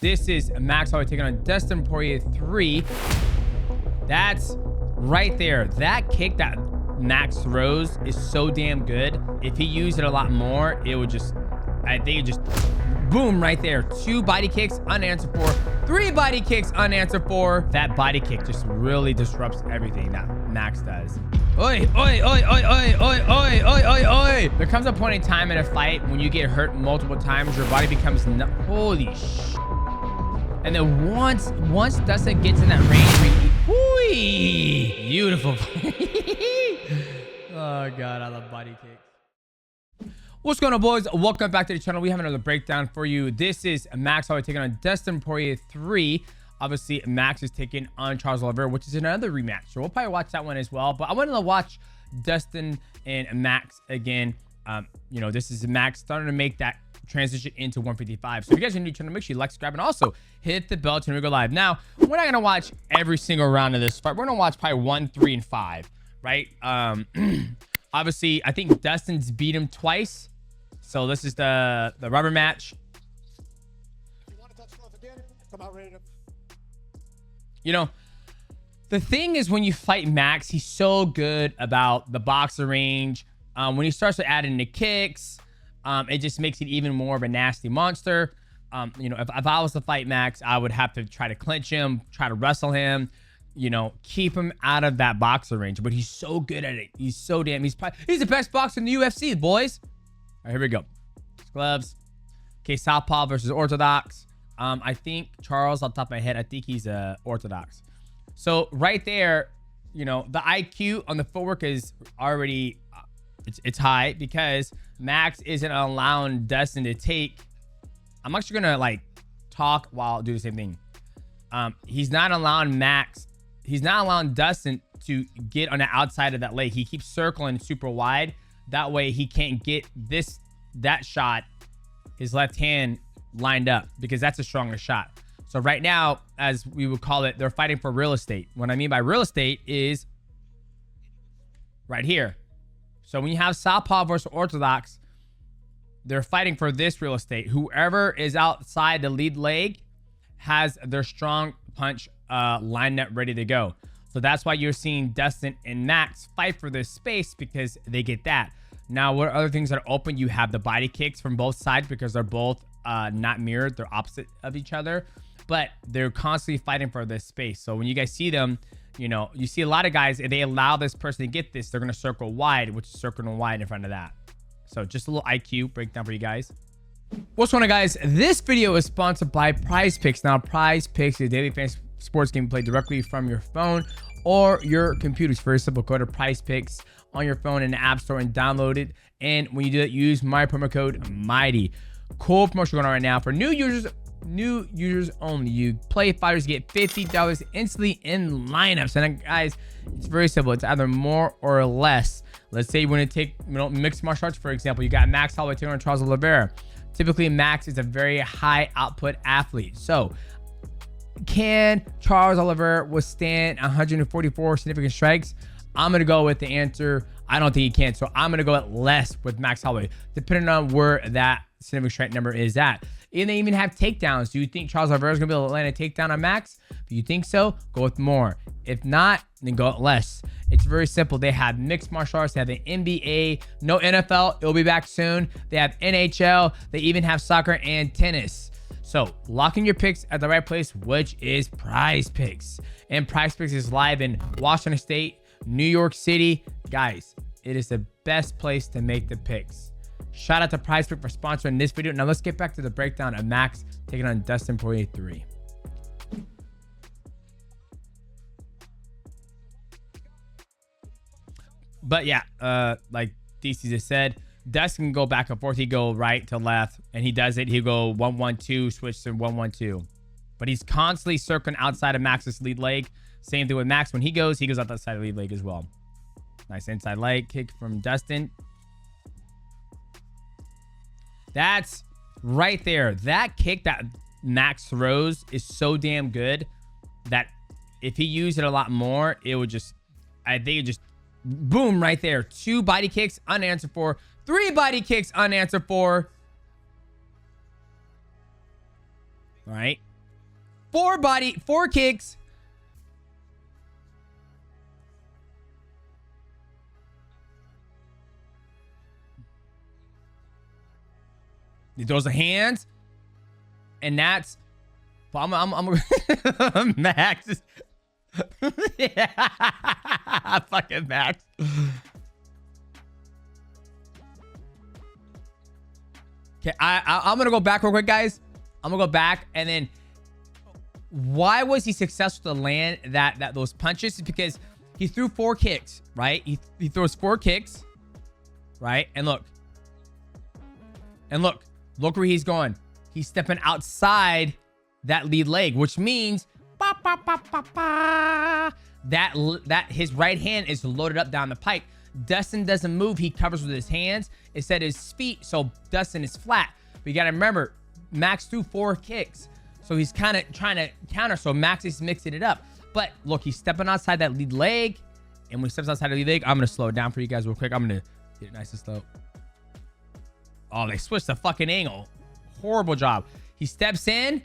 This is Max Holloway taking on Dustin Poirier 3. That's right there. That kick that Max throws is so damn good. If he used it a lot more, it would just, I think it just boom right there. 2 body kicks unanswered for, 3 body kicks unanswered for. That body kick just really disrupts everything that Max does. Oi, oi, oi, oi, oi, oi, oi, oi, oi, oi. There comes a point in time in a fight when you get hurt multiple times, your body becomes holy sh. And then once Dustin gets in that range, beautiful. Oh God, I love body kicks. What's going on, boys? Welcome back to the channel. We have another breakdown for you. This is Max Holloway taking on Dustin Poirier 3. Obviously, Max is taking on Charles Oliveira, which is another rematch. So we'll probably watch that one as well. But I wanted to watch Dustin and Max again. You know, this is Max starting to make that transition into 155. So if you guys are new to the channel, make sure you like, subscribe, and also hit the bell to go live. Now, we're not going to watch every single round of this fight. We're going to watch probably 1, 3, and 5, right? Obviously, I think Dustin's beat him twice. So this is the rubber match. If you want to touch gloves again, come out ready to... You know, the thing is when you fight Max, he's so good about the boxer range. When he starts to add in the kicks, it just makes it even more of a nasty monster. You know, if I was to fight Max, I would have to try to clinch him, try to wrestle him, you know, keep him out of that boxer range. But he's so good at it. He's so damn, he's the best boxer in the UFC, boys. All right, here we go. Gloves. Okay, Southpaw versus Orthodox. I think Charles, off the top of my head, I think he's Orthodox. So right there, you know, the IQ on the footwork is already, it's high because Max isn't allowing Dustin to take. I'm actually going to like talk while do the same thing. He's not allowing Dustin to get on the outside of that leg. He keeps circling super wide. That way he can't get that shot, his left hand lined up, because that's a stronger shot. So right now, as we would call it, they're fighting for real estate. What I mean by real estate is right here. So when you have Southpaw versus Orthodox, they're fighting for this real estate. Whoever is outside the lead leg has their strong punch lined up ready to go. So that's why you're seeing Dustin and Max fight for this space, because they get that. Now, what other things that are open? You have the body kicks from both sides because they're both not mirrored. They're opposite of each other, but they're constantly fighting for this space. So when you guys see them, you know, you see a lot of guys, if they allow this person to get this, they're going to circle wide, which is circling wide in front of that. So just a little IQ breakdown for you guys. What's going on, guys? This video is sponsored by PrizePicks. Now, PrizePicks is a daily fantasy sports game played directly from your phone or your computer. It's very simple. Go to PrizePicks on your phone in the App Store and download it. And when you do that, use my promo code MIGHTY. Cool promotion going on right now for new users only. You play fighters, get $50 instantly in lineups. And guys, it's very simple. It's either more or less. Let's say you want to take, you know, mixed martial arts, for example. You got Max Holloway taking on Charles Oliveira. Typically, Max is a very high output athlete. So can Charles Oliveira withstand 144 significant strikes? I'm going to go with the answer. I don't think he can. So I'm going to go at less with Max Holloway, depending on where that significant strike number is at. And they even have takedowns. Do you think Charles Oliveira is going to be able to land a takedown on Max? If you think so, go with more. If not, then go at less. It's very simple. They have mixed martial arts. They have the NBA, no NFL. It'll be back soon. They have NHL. They even have soccer and tennis. So lock in your picks at the right place, which is PrizePicks. And PrizePicks is live in Washington State, New York City. Guys, it is the best place to make the picks. Shout out to PrizePicks for sponsoring this video. Now let's get back to the breakdown of Max taking on Dustin Poirier 3. But yeah, like DC just said, Dustin can go back and forth. He go right to left, and he does it. He'll go 1-1-2, switch to 1-1-2. But he's constantly circling outside of Max's lead leg. Same thing with Max. When he goes out that side of the lead leg as well. Nice inside leg kick from Dustin. That's right there. That kick that Max throws is so damn good that if he used it a lot more, it would just, I think it just boom right there. 2 body kicks unanswered for, 3 body kicks unanswered for. All right. 4 kicks. He throws the hands, and that's I'm Max is yeah, fucking Max. Okay, I'm gonna go back real quick, guys. I'm gonna go back, and then why was he successful to land those punches? It's because he threw 4 kicks, right? He throws 4 kicks, right? And look where he's going. He's stepping outside that lead leg, which means that his right hand is loaded up down the pike. Dustin doesn't move. He covers with his hands instead of his feet, so Dustin is flat. But you got to remember, Max threw 4 kicks, so he's kind of trying to counter. So Max is mixing it up. But look, he's stepping outside that lead leg, and when he steps outside the lead leg, I'm gonna slow it down for you guys real quick. I'm gonna get it nice and slow. Oh, they switched the fucking angle. Horrible job. He steps in,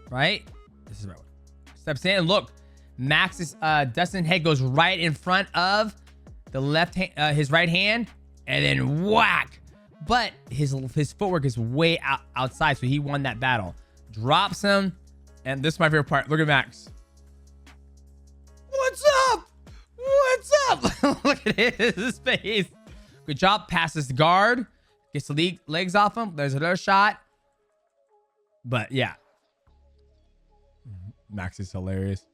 right? This is the right one. Steps in, and look, Max's Dustin head goes right in front of the left hand, his right hand, and then whack. But his footwork is way outside, so he won that battle. Drops him, and this is my favorite part. Look at Max. What's up? What's up? Look at his face. Good job. Passes the guard. Gets the legs off him. There's another shot. But yeah. Max is hilarious.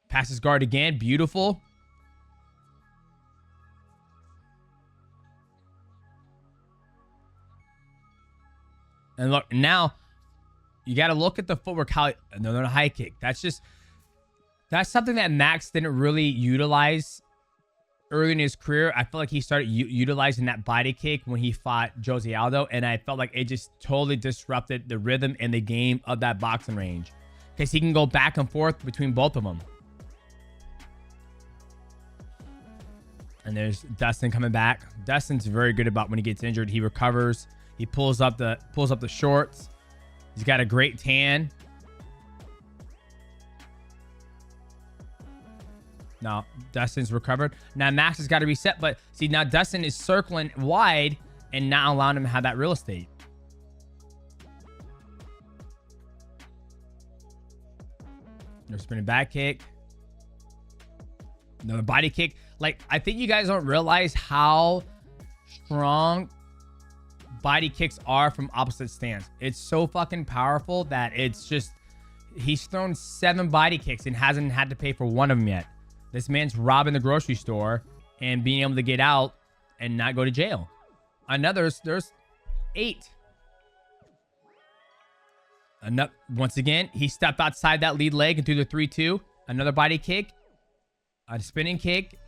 Passes guard again. Beautiful. And look, now you got to look at the footwork. How another high kick. That's something that Max didn't really utilize early in his career. I feel like he started utilizing that body kick when he fought Jose Aldo, and I felt like it just totally disrupted the rhythm and the game of that boxing range, because he can go back and forth between both of them. And there's Dustin coming back. Dustin's very good about when he gets injured. He recovers. He pulls up the shorts. He's got a great tan. Now Dustin's recovered. Now Max has got to reset, but see, now Dustin is circling wide and not allowing him to have that real estate. No spinning back kick. Another body kick. Like, I think you guys don't realize how strong body kicks are from opposite stance. It's so fucking powerful that it's just, he's thrown 7 body kicks and hasn't had to pay for one of them yet. This man's robbing the grocery store and being able to get out and not go to jail. There's 8. Once again, he stepped outside that lead leg and threw the 3-2. Another body kick. A spinning kick.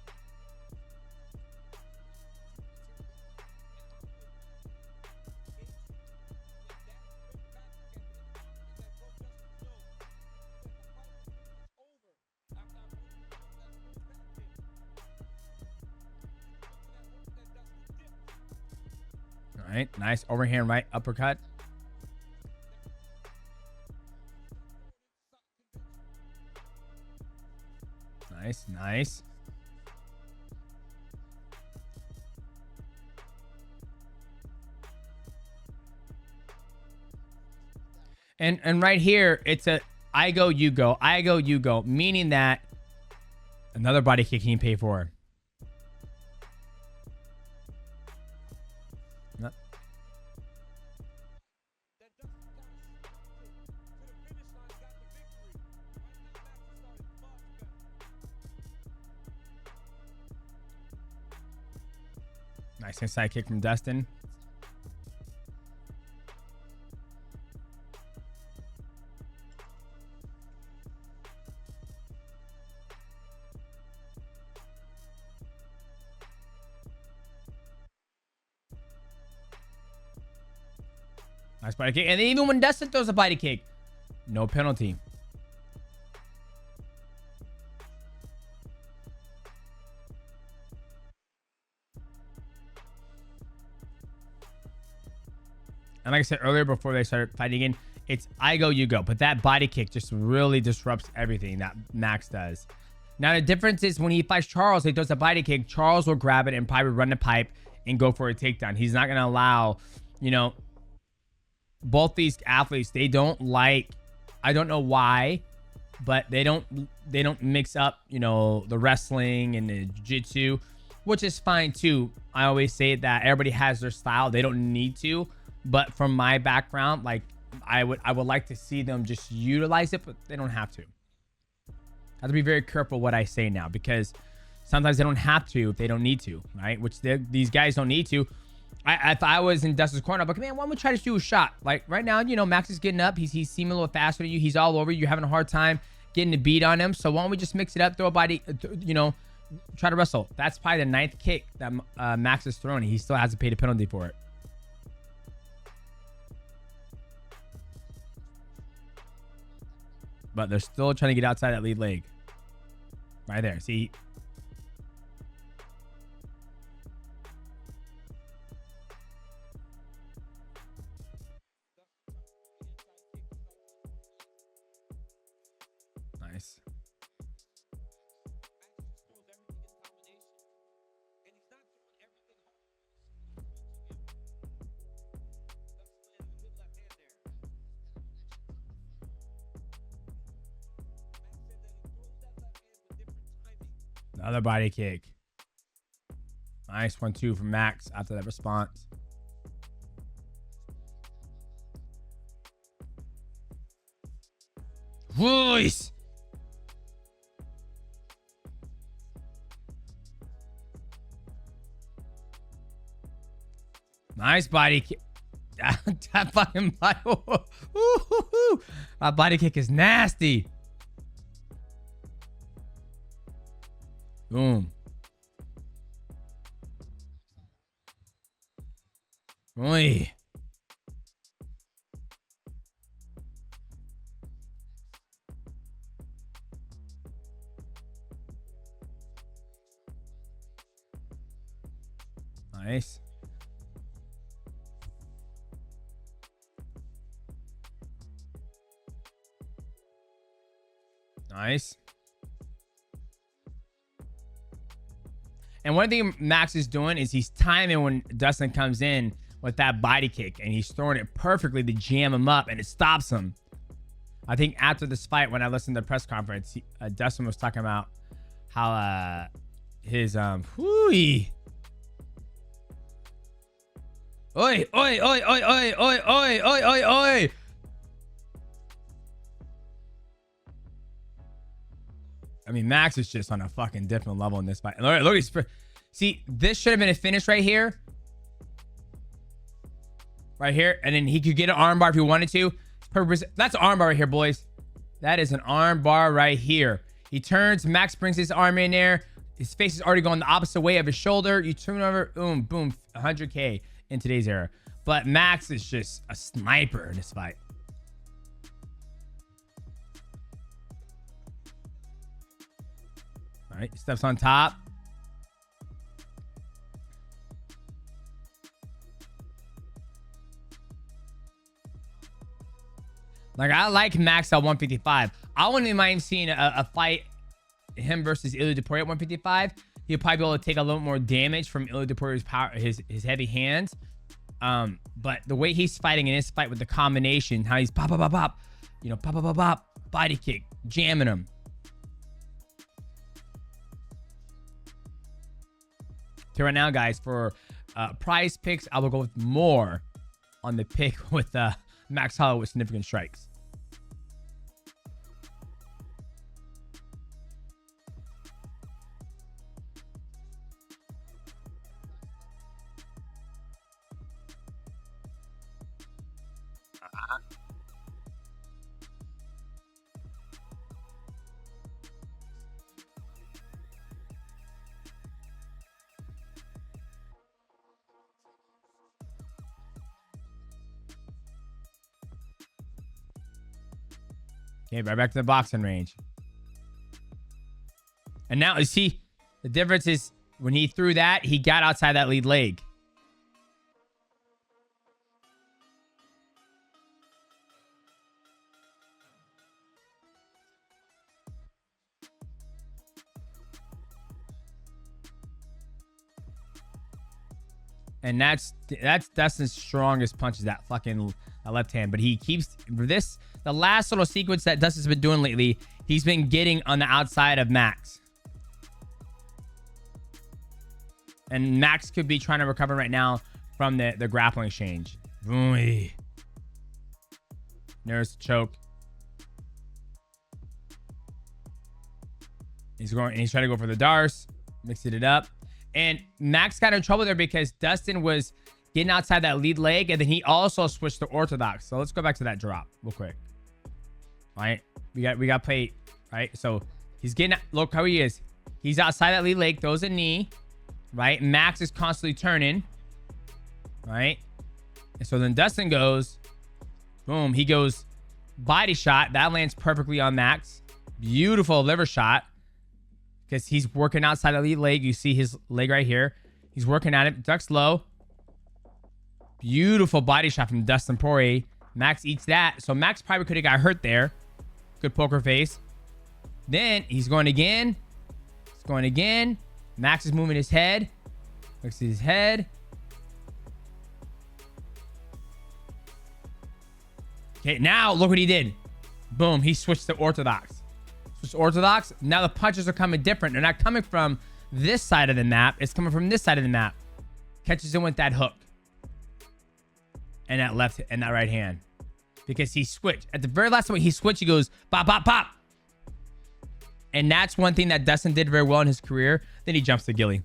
All right, nice overhand right uppercut. Nice. And right here, it's a I go, you go, I go, you go, meaning that another body kick he can pay for. No. Nice inside kick from Dustin. Nice body kick. And even when Dustin throws a body kick, no penalty. And like I said earlier, before they started fighting again, it's I go, you go. But that body kick just really disrupts everything that Max does. Now, the difference is when he fights Charles, he does a body kick. Charles will grab it and probably run the pipe and go for a takedown. He's not going to allow, you know, both these athletes, they don't like, I don't know why, but they don't mix up, you know, the wrestling and the jiu-jitsu, which is fine too. I always say that everybody has their style. They don't need to, but from my background, like I would like to see them just utilize it, but they don't have to. I have to be very careful what I say now, because sometimes they don't have to if they don't need to, right? Which these guys don't need to. If I was in Dustin's corner, I'm like, man, why don't we try to do a shot? Like right now, you know, Max is getting up. He's seeming a little faster than you. He's all over you. You're having a hard time getting the beat on him. So why don't we just mix it up, throw a body, you know, try to wrestle. That's probably the 9th kick that Max is throwing. He still has to pay the penalty for it. But they're still trying to get outside that lead leg. Right there. See? Nice. Another body kick. Nice 1-2 from Max after that response. Voice. Nice body kick. That fucking body. That body kick is nasty. Boom. Oi. Nice. Nice. And one thing Max is doing is he's timing when Dustin comes in with that body kick, and he's throwing it perfectly to jam him up, and it stops him. I think after this fight, when I listened to the press conference, Dustin was talking about how his whoo-y. Oi, oi, oi, oi, oi, oi, oi, oi, oi, oi. I mean, Max is just on a fucking different level in this fight. Look, see, this should have been a finish right here. Right here. And then he could get an armbar if he wanted to. That's an armbar right here, boys. That is an armbar right here. He turns. Max brings his arm in there. His face is already going the opposite way of his shoulder. You turn over. Boom, boom. 100K in today's era. But Max is just a sniper in this fight. All right, steps on top. Like, I like Max at 155. I wouldn't mind seeing a fight, him versus Ilya Poirier at 155. He'll probably be able to take a little more damage from Ilya Poirier's power, his heavy hands. But the way he's fighting in this fight with the combination, how he's pop, pop, pop, pop, you know, pop, pop, pop, pop, body kick, jamming him. So right now, guys, for prize picks, I will go with more on the pick with Max Holloway with significant strikes. Okay, right back to the boxing range. And now, you see, the difference is when he threw that, he got outside that lead leg. And that's Dustin's strongest punch is that fucking left hand. But he keeps this, the last little sequence that Dustin's been doing lately, he's been getting on the outside of Max. And Max could be trying to recover right now from the grappling exchange. There's the choke. He's trying to go for the Darce, mixing it up. And Max got in trouble there because Dustin was getting outside that lead leg, and then he also switched to orthodox. So let's go back to that drop real quick. All right, we got play. Right, so he's getting, look how he is. He's outside that lead leg, throws a knee. Right, Max is constantly turning. Right, and so then Dustin goes, boom. He goes body shot that lands perfectly on Max. Beautiful liver shot. Because he's working outside the lead leg. You see his leg right here. He's working at it. Ducks low. Beautiful body shot from Dustin Poirier. Max eats that. So Max probably could have got hurt there. Good poker face. Then he's going again. He's going again. Max is moving his head. Looks at his head. Okay, now look what he did. Boom. He switched to orthodox. Switch to orthodox. Now the punches are coming different. They're not coming from this side of the map. It's coming from this side of the map. Catches him with that hook. And that left and that right hand. Because he switched. At the very last point he switched, he goes pop, pop, pop. And that's one thing that Dustin did very well in his career. Then he jumps to Gilly.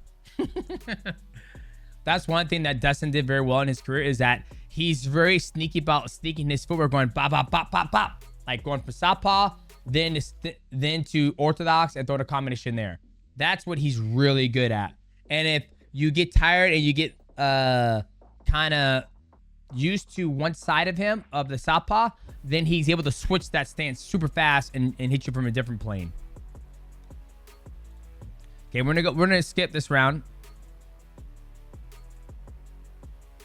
That's one thing that Dustin did very well in his career, is that he's very sneaky about sneaking his footwork, going pop, pop, pop, pop, pop. Like going for southpaw, then to orthodox and throw the combination there. That's what he's really good at. And if you get tired and you get kind of used to one side of him, of the southpaw, then he's able to switch that stance super fast and hit you from a different plane. Okay, we're gonna skip this round.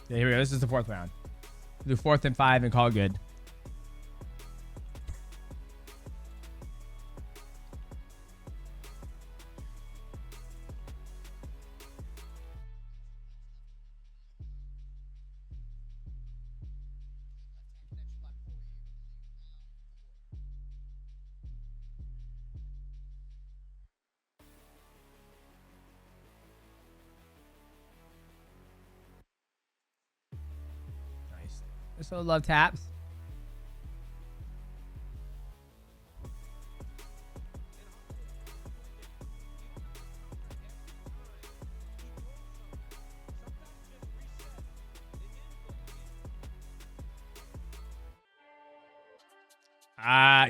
Yeah, here we go. This is the fourth round. Do 4th and 5 and call it good. So love taps.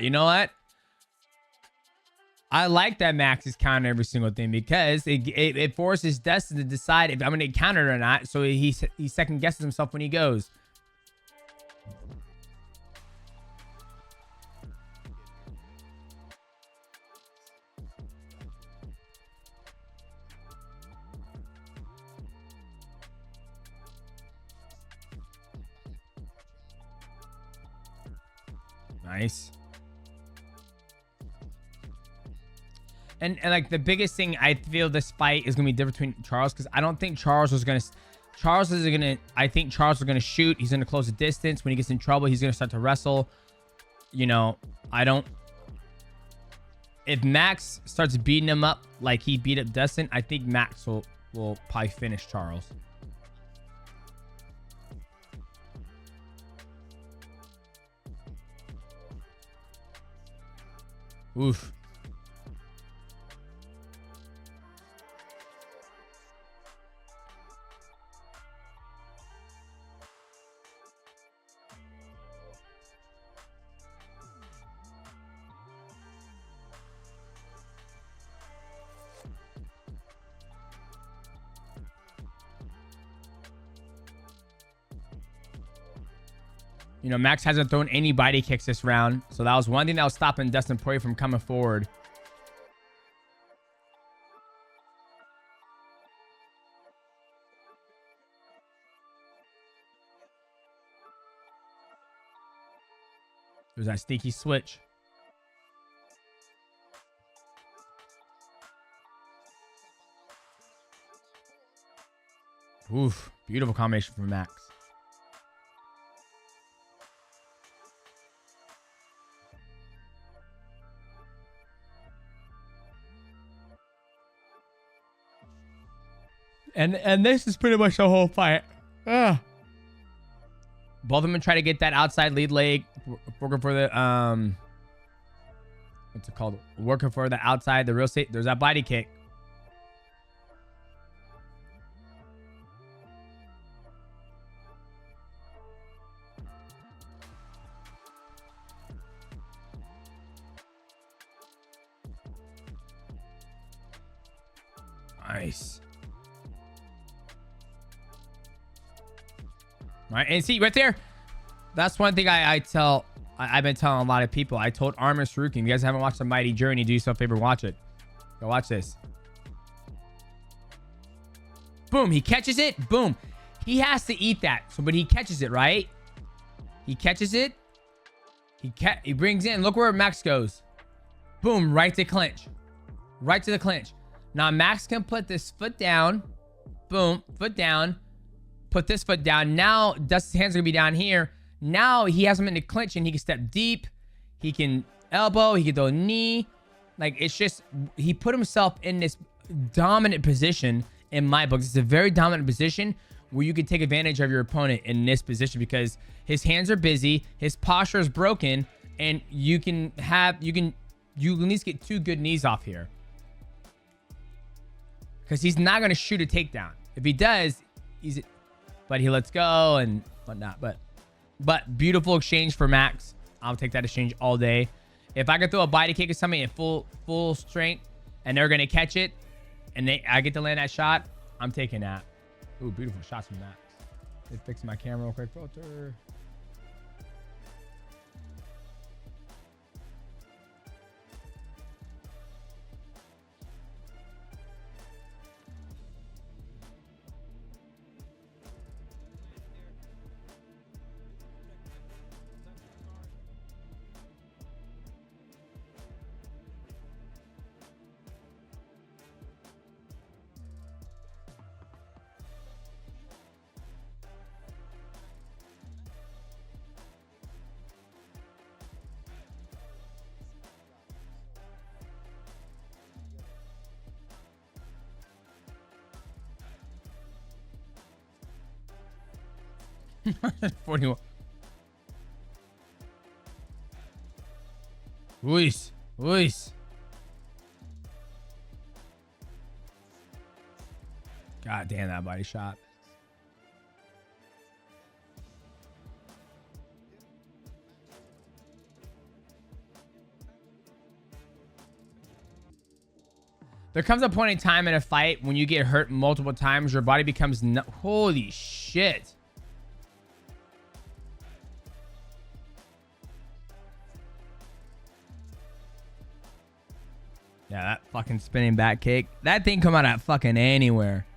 You know what? I like that Max is countering every single thing, because it forces Dustin to decide if I'm going to counter it or not. So he second guesses himself when he goes. Nice. And like the biggest thing I feel this fight is gonna be different between Charles, because I don't think Charles is gonna I think Charles is gonna shoot. He's gonna close the distance. When he gets in trouble, he's gonna start to wrestle. You know, if Max starts beating him up like he beat up Dustin, I think Max will probably finish Charles. Oof. You know, Max hasn't thrown any body kicks this round. So that was one thing that was stopping Dustin Poirier from coming forward. There's that sneaky switch. Oof. Beautiful combination from Max. And this is pretty much the whole fight. Both of them try to get that outside lead leg, working for the what's it called? Working for the outside, the real estate. There's that body kick. Nice. Right, and see right there, that's one thing I've been telling a lot of people. I told Armin Sarukian, you guys haven't watched The Mighty Journey, do yourself a favor, watch it. Go watch this. Boom, he catches it. Boom. He has to eat that. So, but he catches it, right? He catches it. He brings in. Look where Max goes. Boom, right to clinch. Right to the clinch. Now Max can put this foot down. Boom, foot down. Put this foot down. Now Dustin's hands are gonna be down here. Now he has him in the clinch and he can step deep. He can elbow. He can throw a knee. Like, it's just, he put himself in this dominant position. In my books, it's a very dominant position where you can take advantage of your opponent in this position because his hands are busy, his posture is broken, and you can at least get 2 good knees off here. Because he's not going to shoot a takedown. If he does, but he lets go and whatnot. But beautiful exchange for Max. I'll take that exchange all day. If I could throw a body kick at somebody at full strength and they're going to catch it and I get to land that shot, I'm taking that. Ooh, beautiful shots from Max. Let's fix my camera real quick. Filter. $41. Luis. God damn, that body shot. There comes a point in time in a fight when you get hurt multiple times, your body becomes holy shit. Yeah, that fucking spinning back kick. That thing come out of fucking anywhere.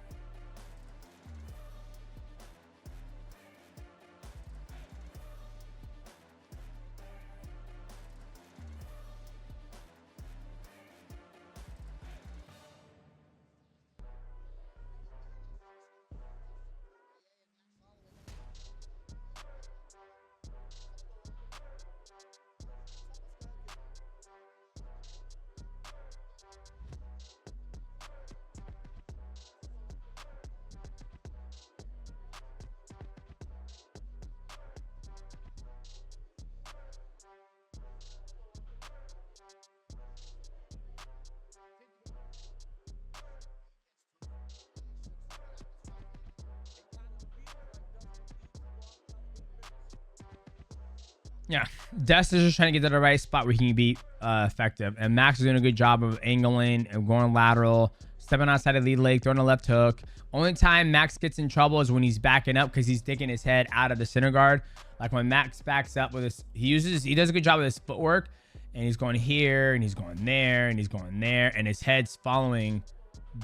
Yeah, Dustin's just trying to get to the right spot where he can be effective. And Max is doing a good job of angling and going lateral, stepping outside of the leg, throwing a left hook. Only time Max gets in trouble is when he's backing up because he's taking his head out of the center guard. Like when Max backs up with his, he does a good job with his footwork. And he's going here, and he's going there, and he's going there. And his head's following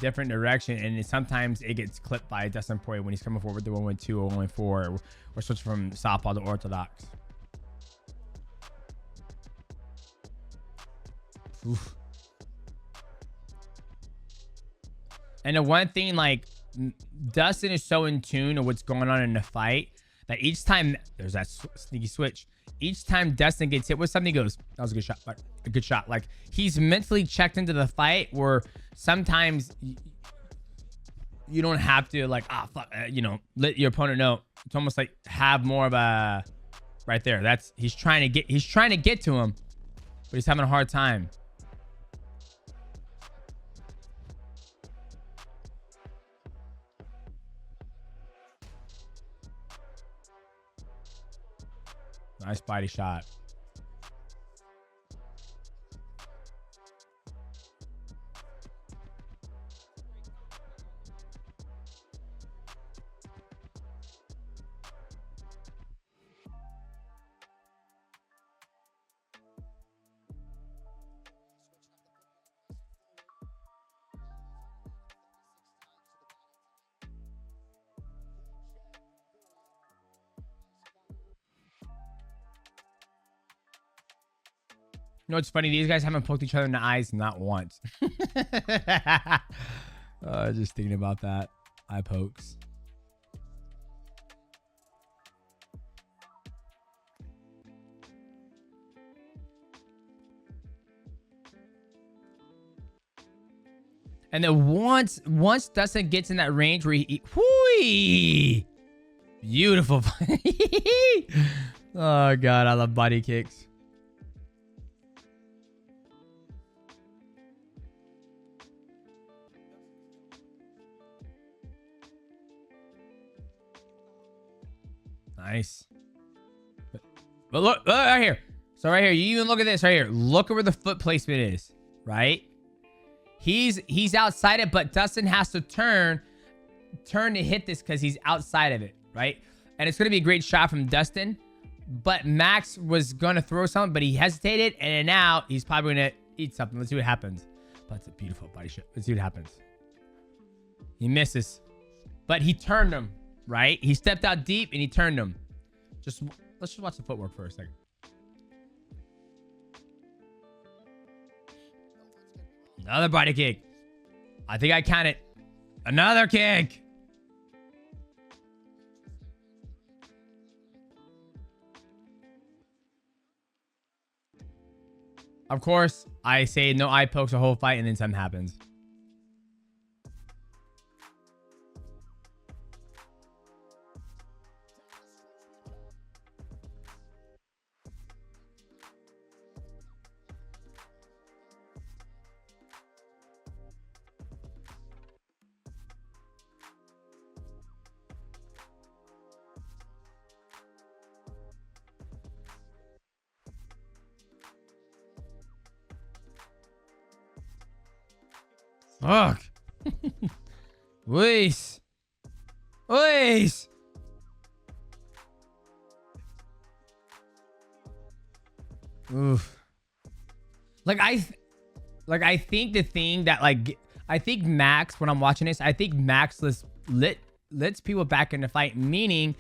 different direction. And sometimes it gets clipped by Dustin Poirier when he's coming forward with the 1-1-2 or 1-4 or switch from southpaw to orthodox. Oof. And the one thing, like, Dustin is so in tune to what's going on in the fight that each time there's that sneaky switch, each time Dustin gets hit with something, he goes, that was a good shot. Like, a good shot. Like, he's mentally checked into the fight where sometimes you don't have to, like, fuck, you know, let your opponent know. It's almost like have more of a, right there. That's, he's trying to get to him, but he's having a hard time. Nice body shot. You know what's funny? These guys haven't poked each other in the eyes not once. Just thinking about that. Eye pokes. And then once Dustin gets in that range where he, whoo, beautiful. Oh God, I love body kicks. Nice. But look right here. So right here, you even look at this right here. Look at where the foot placement is, right? He's outside it, but Dustin has to turn to hit this because he's outside of it, right? And it's going to be a great shot from Dustin. But Max was going to throw something, but he hesitated. And now he's probably going to eat something. Let's see what happens. But it's a beautiful body shot. Let's see what happens. He misses. But he turned him, right? He stepped out deep and he turned him. Let's just watch the footwork for a second. Another body kick. I think I counted. Another kick. Of course, I say no eye pokes the whole fight and then something happens. Fuck. Wees. Wees. Oof. I think the thing that I think Max, when I'm watching this, I think Max lets people back in the fight, meaning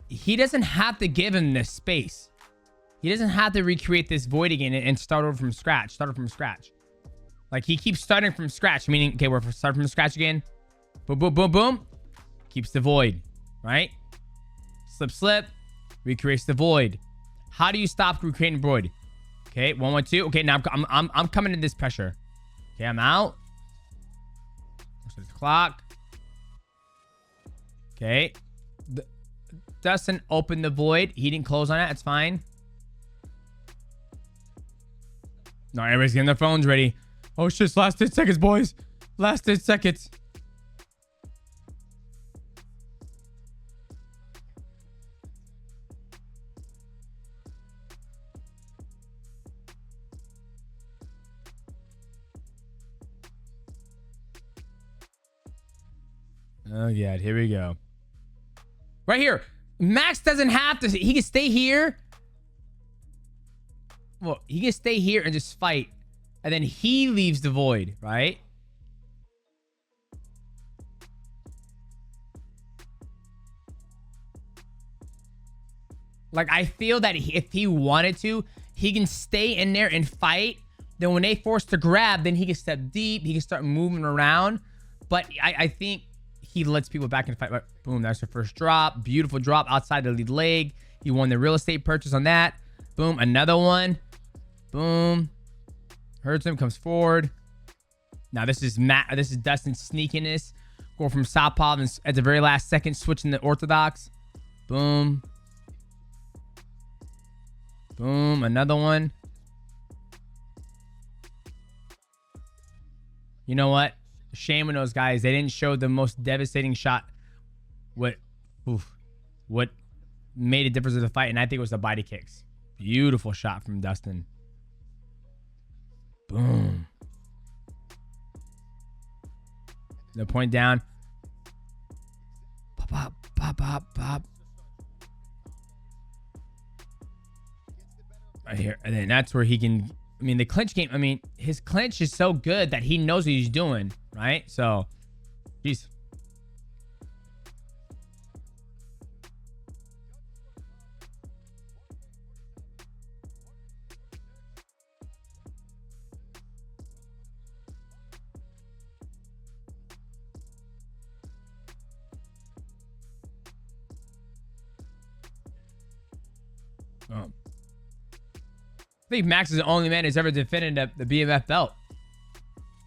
he doesn't have to give him this space. He doesn't have to recreate this void again and start over from scratch. Like, he keeps starting from scratch, meaning, okay, we're starting from scratch again. Boom, boom, boom, boom. Keeps the void, right? Slip, slip. Recreates the void. How do you stop recreating void? Okay, 1, 1, 2. Okay, now I'm coming in this pressure. Okay, I'm out. There's the clock. Okay. Dustin opened the void. He didn't close on it. That's fine. No, everybody's getting their phones ready. Oh shit, last 10 seconds, boys. Last 10 seconds. Oh yeah, here we go. Right here. Max doesn't have to. He can stay here. Well, he can stay here and just fight. And then he leaves the void, right? Like, I feel that if he wanted to, he can stay in there and fight. Then when they force to grab, then he can step deep. He can start moving around. But I think he lets people back in the fight. Boom, that's the first drop. Beautiful drop outside the lead leg. He won the real estate purchase on that. Boom, another one. Boom. Hurts him, comes forward. Now this is Dustin's sneakiness. Go from southpaw and at the very last second switching the orthodox. Boom. Boom, another one. You know what? Shame on those guys. They didn't show the most devastating shot. What made a difference in the fight, and I think it was the body kicks. Beautiful shot from Dustin. Boom. The point down. Pop, pop, pop, pop, pop. Right here. And then that's where he can... I mean, the clinch game, I mean, his clinch is so good that he knows what he's doing, right? So, jeez. I think Max is the only man who's ever defended the BMF belt.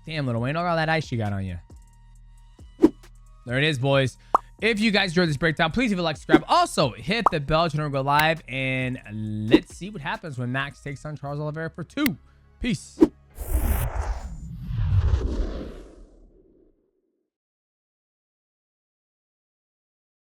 Damn, Little Wayne, look at all that ice you got on you. There it is, boys. If you guys enjoyed this breakdown, please leave a like, subscribe. Also, hit the bell to never go live. And let's see what happens when Max takes on Charles Oliveira for 2. Peace.